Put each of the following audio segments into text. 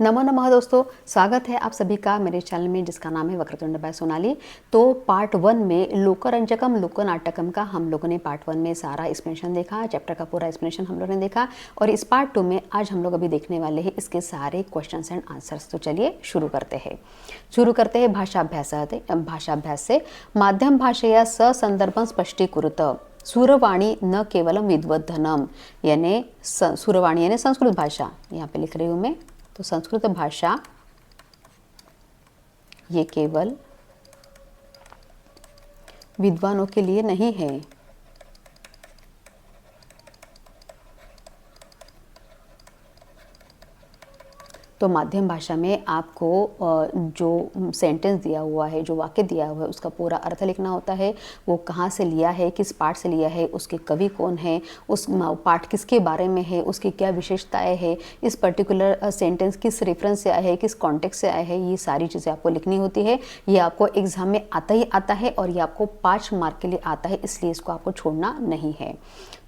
नमो नमः दोस्तों, स्वागत है आप सभी का मेरे चैनल में जिसका नाम है वक्रतुंड बाय सोनाली। तो पार्ट 1 में लोकरंजकम लोकनाटकम का हम लोगों ने पार्ट 1 में सारा एक्सप्लेनेशन देखा, चैप्टर का पूरा एक्सप्लेनेशन हम लोगों ने देखा। और इस पार्ट 2 में आज हम लोग अभी देखने वाले हैं इसके सारे क्वेश्चंस एंड आंसर्स। तो चलिए शुरू करते हैं भाषाभ्यास से। माध्यम भाषया ससंदर्भं स्पष्टीकुरुत सूरवाणी न केवलम विद्वद्धनम, यानी सूरवाणी यानी संस्कृत भाषा, यहाँ पे लिख रही हूँ मैं। तो संस्कृत भाषा ये केवल विद्वानों के लिए नहीं है, तो माध्यम भाषा में आपको जो सेंटेंस दिया हुआ है, जो वाक्य दिया हुआ है, उसका पूरा अर्थ लिखना होता है। वो कहाँ से लिया है, किस पाठ से लिया है, उसके कवि कौन है, उस पाठ किसके बारे में है, उसकी क्या विशेषताएं है, इस पर्टिकुलर सेंटेंस किस रेफरेंस से आया है, किस कॉन्टेक्स्ट से आया है, ये सारी चीज़ें आपको लिखनी होती है। ये आपको एग्जाम में आता ही आता है और ये आपको 5 मार्क के लिए आता है, इसलिए इसको आपको छोड़ना नहीं है।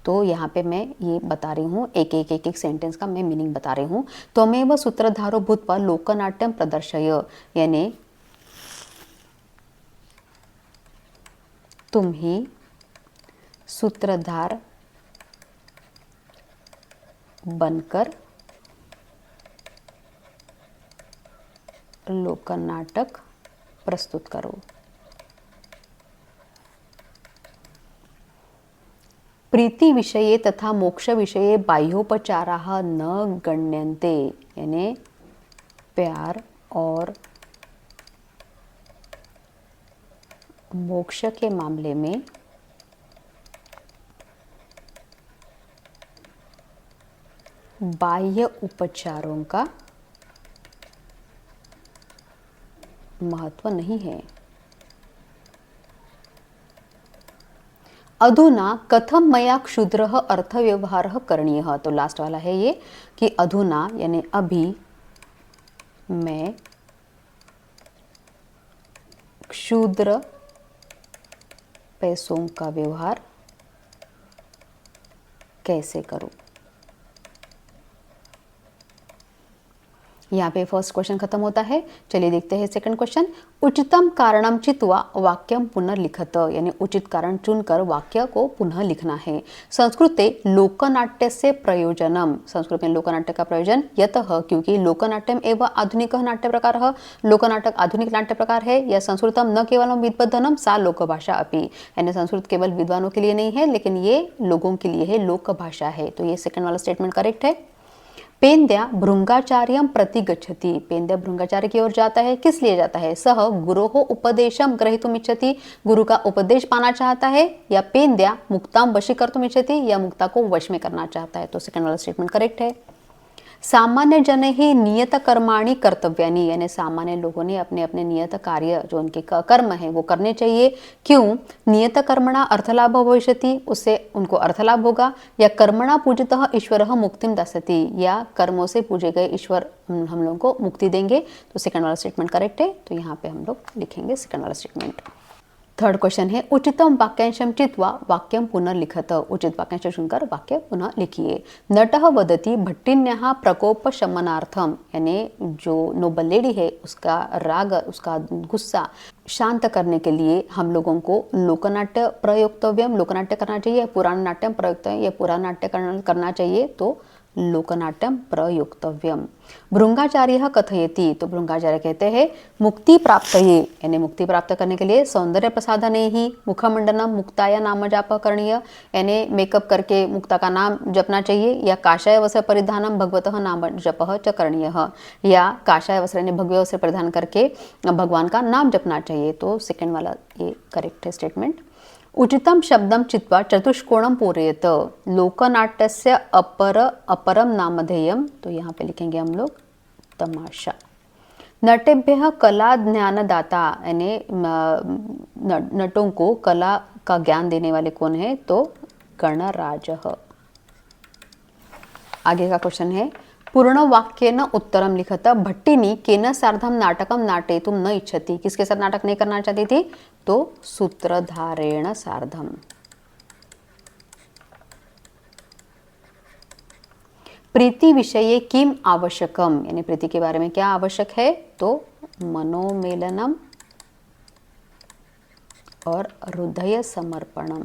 तो यहाँ पे मैं ये बता रही हूँ, एक सेंटेंस का मैं मीनिंग बता रही हूँ। त्वमेव सूत्रधारो भूत्वा लोकनाट्यम प्रदर्शय, यानी तुम ही सूत्रधार बनकर लोकनाटक प्रस्तुत करो। प्रीति विषये तथा मोक्ष विषये बाह्योपचाराः न गण्यन्ते, यानी प्यार और मोक्ष के मामले में बाह्य उपचारों का महत्व नहीं है। अधुना कथम मया क्षुद्रः अर्थव्यवहारः करणीयः, तो लास्ट वाला है ये कि अधुना यानी अभी मैं क्षुद्र पैसों का व्यवहार कैसे करूं। यहाँ पे फर्स्ट क्वेश्चन खत्म होता है। चलिए देखते हैं सेकंड क्वेश्चन। उचितम कारणम चित्वा वाक्यम पुनर्लिखत, यानी उचित कारण चुनकर वाक्य को पुनः लिखना है। संस्कृते लोकनाट्यस्य प्रयोजनम, संस्कृत में लोकनाट्य का प्रयोजन यतः क्योंकि लोकनाट्यम एवं आधुनिक नाट्य प्रकार, लोकनाटक आधुनिक नाट्य प्रकार है। या संस्कृतम न केवलम विद्वद्धनम सा लोकभाषा अपि, यानी संस्कृत केवल विद्वानों के लिए नहीं है लेकिन ये लोगों के लिए है, लोक भाषा है। तो ये सेकंड वाला स्टेटमेंट करेक्ट है। पेन्द्या भृंगाचार्यं प्रति गच्छति, पेन्द्या भृंगाचार्य की ओर जाता है। किस लिए जाता है? सह गुरोः उपदेशं ग्रहीतुम् इच्छति, गुरु का उपदेश पाना चाहता है। या पेन्द्या मुक्तां वशीकर्तुम् इच्छति, या मुक्ता को वश में करना चाहता है। तो सेकंड वाला स्टेटमेंट करेक्ट है। सामान्य जन ही नियत कर्माणि कर्तव्यानि, यानी सामान्य लोगों ने अपने अपने नियत कार्य जो उनके कर्म है वो करने चाहिए। क्यों? नियत कर्मणा अर्थलाभ भविष्यति, उससे उनको अर्थलाभ होगा। या कर्मणा पूजितः ईश्वरः मुक्तिं दास्यति, या कर्मों से पूजे गए ईश्वर हम लोगों को मुक्ति देंगे। तो सेकंड वाला स्टेटमेंट करेक्ट है। तो यहाँ पे हम लोग लिखेंगे सेकंड वाला स्टेटमेंट। थर्ड क्वेश्चन है उचितम वाक्यांशम चित्वा वाक्यम पुनर्लिखत, उचित वाक्यांश चुनकर वाक्य पुनः लिखिए। नटः वदति भट्टिन्याः प्रकोप शमनार्थम, यानी जो नोबल लेडी है उसका राग, उसका गुस्सा शांत करने के लिए हम लोगों को लोकनाट्य प्रयोक्तव्यम, लोकनाट्य करना चाहिए। पुराण नाट्यम प्रयोक्तव्यम, या पुराण नाट्य करना चाहिए। तो लोकनाट्यम प्रयोक्तव्यम। भृंगाचार्यः कथयति, तो भृंगाचार्य कहते हैं मुक्ति प्राप्तये, यानी मुक्ति प्राप्त करने के लिए सौंदर्य प्रसाधने ही मुखमंडनम मुक्ताया नाम जाप करणीय, यानी मेकअप करके मुक्ता का नाम जपना चाहिए। या काषाय वस्त्र परिधानम भगवतः नाम जपः च करणीयः, या काषाय वस्त्र यानी भगवे वस्त्र परिधान करके भगवान का नाम जपना चाहिए। तो सेकंड वाला ये करेक्ट है स्टेटमेंट। उचितम शब्दम चित्वा चतुष्कोणम पूरयत, लोकनाट्यस्य अपरम नामधेयम, तो यहाँ पे लिखेंगे हम लोग तमाशा। नटेभ्यः कला ज्ञानदाता, यानी नटों को कला का ज्ञान देने वाले कौन है? तो गणराजः। आगे का क्वेश्चन है पूर्ण वाक्येन उत्तरम लिखत भट्टिनी केन सार्धम नाटकम नाटयितुं न इच्छति, किसके साथ नाटक नहीं करना चाहती थी? तो सूत्रधारेण सार्धम। प्रीति विषये किम आवश्यकम, यानी प्रीति के बारे में क्या आवश्यक है, तो मनोमेलनम और हृदय समर्पणम।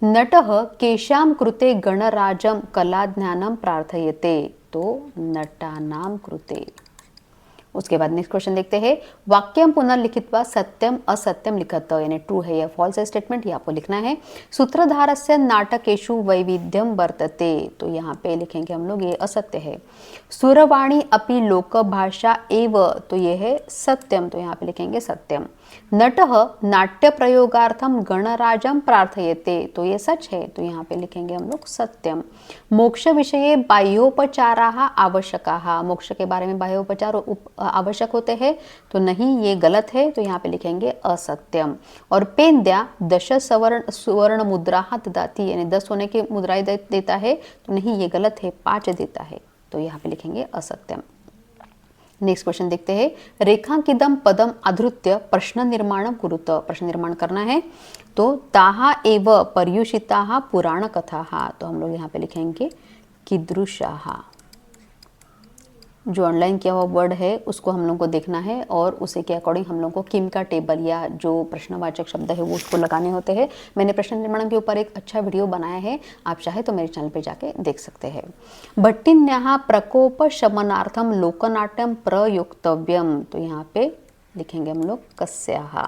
नटः केशां कृते गणराजं कलाज्ञानं प्रार्थयते, तो नटानां कृते। उसके बाद नेक्स्ट क्वेश्चन देखते हैं, वाक्यम पुनर्लिखित्वा सत्यम असत्यम लिखत, यानी ट्रू है या फॉल्स है स्टेटमेंट, ये आपको लिखना है। सूत्रधारस्य नाटकेषु वैविध्यम वर्तते, तो यहाँ पे लिखेंगे हम लोग ये असत्य है। सुरवाणी अपि लोकभाषा एव, तो ये है सत्यम, तो यहाँ पे लिखेंगे सत्यम। नटः नाट्य प्रयोगार्थम गणराजं प्रार्थयते, तो ये सच है, तो यहाँ पे लिखेंगे हम लोग सत्यम। मोक्ष विषये बाह्योपचाराः आवश्यकाः, मोक्ष के बारे में बाह्योपचार आवश्यक होते हैं, तो नहीं, ये गलत है, तो यहाँ पे लिखेंगे असत्यम। और पेंद्या दश सुवर्ण मुद्राः ददाति, यानी 10 सोने की मुद्राएं देता है, तो नहीं, ये गलत है, 5 देता है, तो यहाँ पे लिखेंगे असत्यम। नेक्स्ट क्वेश्चन देखते हैं, रेखांकितम पदम आधृत्य प्रश्न निर्माणम कुरुत, प्रश्न निर्माण करना है, तो ताहा एव पर्युषिताः पुराण कथाः, तो हम लोग यहाँ पे लिखेंगे कीदृशाः। जो ऑनलाइन किया हुआ वर्ड है उसको हम लोग को देखना है और उसी के अकॉर्डिंग हम लोग को किम का टेबल या जो प्रश्नवाचक शब्द है वो उसको लगाने होते हैं। मैंने प्रश्न निर्माण के ऊपर एक अच्छा वीडियो बनाया है, आप चाहे तो मेरे चैनल पे जाके देख सकते हैं। भट्टिन्याः प्रकोप शमनार्थम लोकनाट्यम प्रयोक्तव्यम, तो यहाँ पे लिखेंगे हम लोग कस्याः।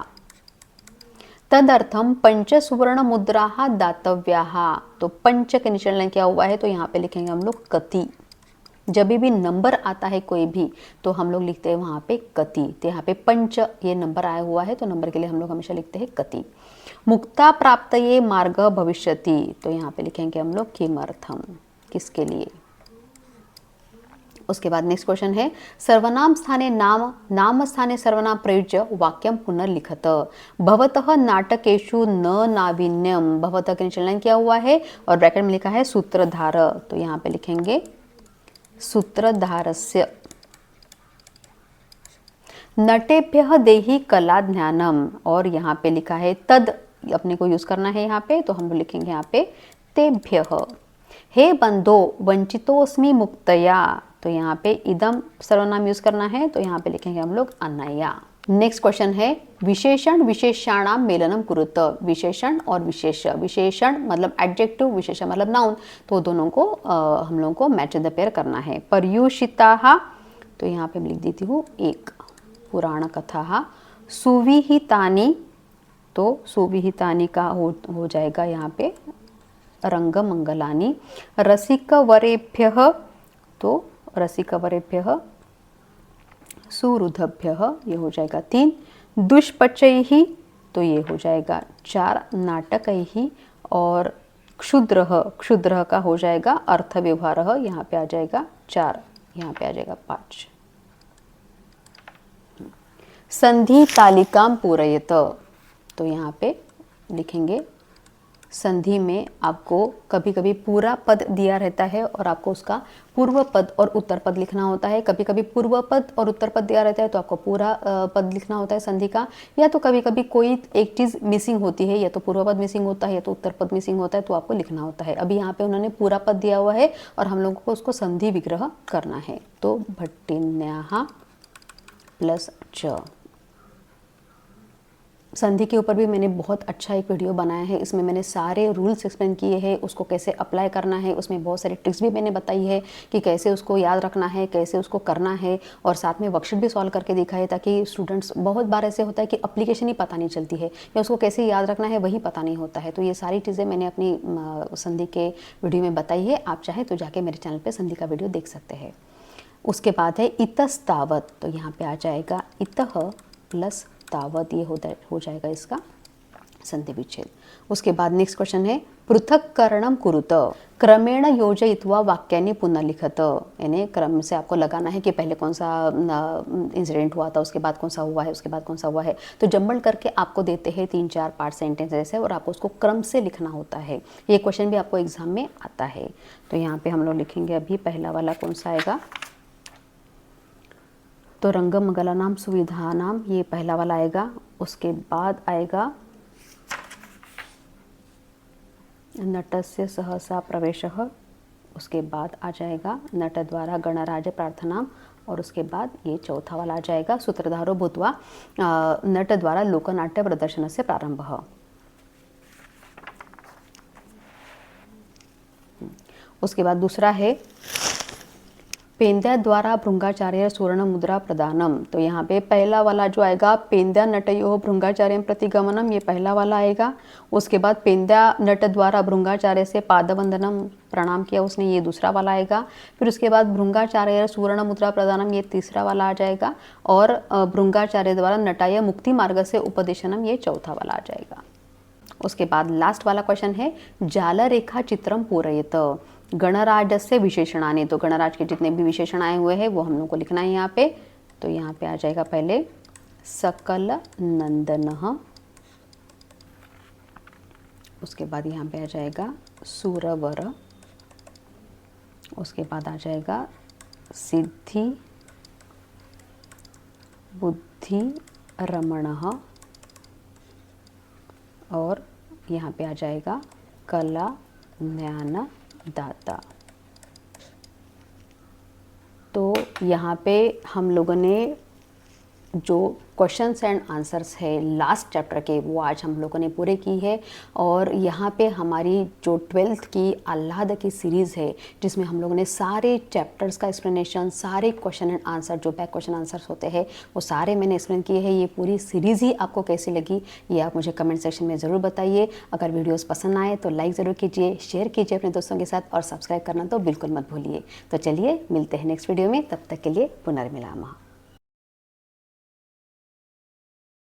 तदर्थम पंच सुवर्ण मुद्राः दातव्याः, तो पंच के नीचे लाइन क्या हुआ है, तो यहाँ पे लिखेंगे हम लोग कति। जब भी नंबर आता है कोई भी तो हम लोग लिखते हैं वहाँ पे कति, तो यहाँ पे पंच ये नंबर आया हुआ है, तो नंबर के लिए हम लोग हमेशा लिखते हैं कति। मुक्ता प्राप्तये मार्ग भविष्यति, तो यहाँ पे लिखेंगे हम लोग किमर्थम, किसके लिए। उसके बाद नेक्स्ट क्वेश्चन है, सर्वनाम स्थाने नाम, नाम स्थाने सर्वनाम प्रयुज्य वाक्यम पुनर्लिखत। भवतः नाटकेषु न नावीन्यम, भवतः के नीचे लाइन क्या हुआ है और ब्रैकेट में लिखा है सूत्रधार, तो यहाँ पे लिखेंगे सूत्रधारस्य। नटेभ्यः देहि कला ज्ञानम, और यहाँ पे लिखा है तद, अपने को यूज करना है यहाँ पे, तो हम लिखेंगे यहाँ पे तेभ्यः। हे बंधो वंचितोस्मि मुक्तया, तो यहाँ पे इदम सर्वनाम यूज करना है, तो यहाँ पे लिखेंगे हम लोग अनया। नेक्स्ट क्वेश्चन है, विशेषण विशेषाणाम मेलनम कुरुत, विशेषण और विशेष, विशेषण मतलब एडजेक्टिव, विशेषण मतलब नाउन, तो दोनों को हम लोगों को मैच द पेयर करना है। पर्युषिताः, तो यहाँ पे लिख देती हूँ एक, पुराण कथाः। सुविहितानि, तो सुविहितानि का हो जाएगा यहाँ पे रंगमंगलानि। रसिकवरेभ्यः, तो रसिकवरेभ्यः सुहृदभ्यः, ये हो जाएगा 3। दुष्पचैः, तो ये हो जाएगा 4। नाटकैः, और क्षुद्रः, क्षुद्रः का हो जाएगा अर्थव्यवहारः, यहाँ पे आ जाएगा 4, यहाँ पे आ जाएगा 5। संधि तालिकां पूरयत, तो यहाँ पे लिखेंगे संधि में आपको कभी कभी पूरा पद दिया रहता है और आपको उसका पूर्व पद और उत्तर पद लिखना होता है। कभी कभी पूर्व पद और उत्तर पद दिया रहता है तो आपको पूरा पद लिखना होता है संधि का, या तो कभी कभी कोई एक चीज़ मिसिंग होती है, या तो पूर्व पद मिसिंग होता है या तो उत्तर पद मिसिंग होता है, तो आपको लिखना होता है। अभी यहाँ पे उन्होंने पूरा पद दिया हुआ है और हम लोगों को उसको संधि विग्रह करना है, तो भट्टिन्याः प्लस च। संधि के ऊपर भी मैंने बहुत अच्छा एक वीडियो बनाया है, इसमें मैंने सारे रूल्स एक्सप्लेन किए हैं, उसको कैसे अप्लाई करना है, उसमें बहुत सारी ट्रिक्स भी मैंने बताई है कि कैसे उसको याद रखना है, कैसे उसको करना है, और साथ में वर्कशीट भी सॉल्व करके दिखा है, ताकि स्टूडेंट्स, बहुत बार ऐसे होता है कि एप्लीकेशन ही पता नहीं चलती है या उसको कैसे याद रखना है वही पता नहीं होता है। तो ये सारी चीज़ें मैंने अपनी संधि के वीडियो में बताई है, आप चाहे तो जाके मेरे चैनल पर संधि का वीडियो देख सकते हैं। उसके बाद है इतस्तावत, तो यहाँ पे आ जाएगा इतः प्लस तावत, ये हो जाएगा इसका संधि विच्छेद। उसके बाद नेक्स्ट क्वेश्चन है, पृथक्करणम कुरुत, क्रमेण योजयित्वा वाक्यानि पुनर्लिखत, यानी क्रम से आपको लगाना है कि पहले कौन सा इंसिडेंट हुआ था, उसके बाद कौन सा हुआ है, उसके बाद कौन सा हुआ है, तो जंबल करके आपको देते हैं 3-4 पार्ट सेंटेंस जैसे, और आपको उसको क्रम से लिखना होता है। ये क्वेश्चन भी आपको एग्जाम में आता है। तो यहाँ पे हम लोग लिखेंगे अभी पहला वाला कौन सा आएगा, तो रंगमंगलानाम सुविधानाम, ये पहला वाला आएगा। उसके बाद आएगा नटस्य सहसा प्रवेशः, उसके बाद आ जाएगा नट द्वारा गणराज प्रार्थना, और उसके बाद ये चौथा वाला आ जाएगा सूत्रधारो भूत्वा नट द्वारा लोकनाट्य प्रदर्शनस्य प्रारंभः। उसके बाद दूसरा है पेंद्या द्वारा भृंगाचार्य सुवर्ण मुद्रा प्रदानम। तो यहाँ पे पहला वाला जो आएगा पेंद्या नटयो भृंगाचार्य प्रतिगमनम, ये पहला वाला आएगा। उसके बाद पेंद्या नट द्वारा भृंगाचार्य से पादवंदनम, प्रणाम किया उसने, ये दूसरा वाला आएगा। फिर उसके बाद भृंगाचार्य सुवर्ण मुद्रा प्रदानम, ये तीसरा वाला आ जाएगा। और भृंगाचार्य द्वारा नटाय मुक्ति मार्ग से उपदेशनम, ये चौथा वाला आ जाएगा। उसके बाद लास्ट वाला क्वेश्चन है जाल रेखा चित्रम पूरयत गणराज से विशेषणानि। तो गणराज के जितने भी विशेषण आए हुए हैं वो हम लोग को लिखना है यहाँ पे। तो यहाँ पे आ जाएगा पहले सकल नंदनः, उसके बाद यहाँ पे आ जाएगा सुरवर, उसके बाद आ जाएगा सिद्धि बुद्धि रमणः, और यहाँ पे आ जाएगा कला ज्ञान दाता। तो यहाँ पे हम लोगों ने जो क्वेश्चंस एंड आंसर्स है लास्ट चैप्टर के वो आज हम लोगों ने पूरे की है। और यहाँ पे हमारी जो 12th की आह्लाद की सीरीज़ है जिसमें हम लोगों ने सारे चैप्टर्स का एक्सप्लेनेशन, सारे क्वेश्चन एंड आंसर जो बैक क्वेश्चन आंसर्स होते हैं वो सारे मैंने एक्सप्लेन किए हैं। ये पूरी सीरीज़ ही आपको कैसी लगी ये आप मुझे कमेंट सेक्शन में ज़रूर बताइए। अगर वीडियोज़ पसंद आए तो लाइक ज़रूर कीजिए, शेयर कीजिए अपने दोस्तों के साथ, और सब्सक्राइब करना तो बिल्कुल मत भूलिए। तो चलिए मिलते हैं नेक्स्ट वीडियो में, तब तक के लिए पुनर्मिलामः।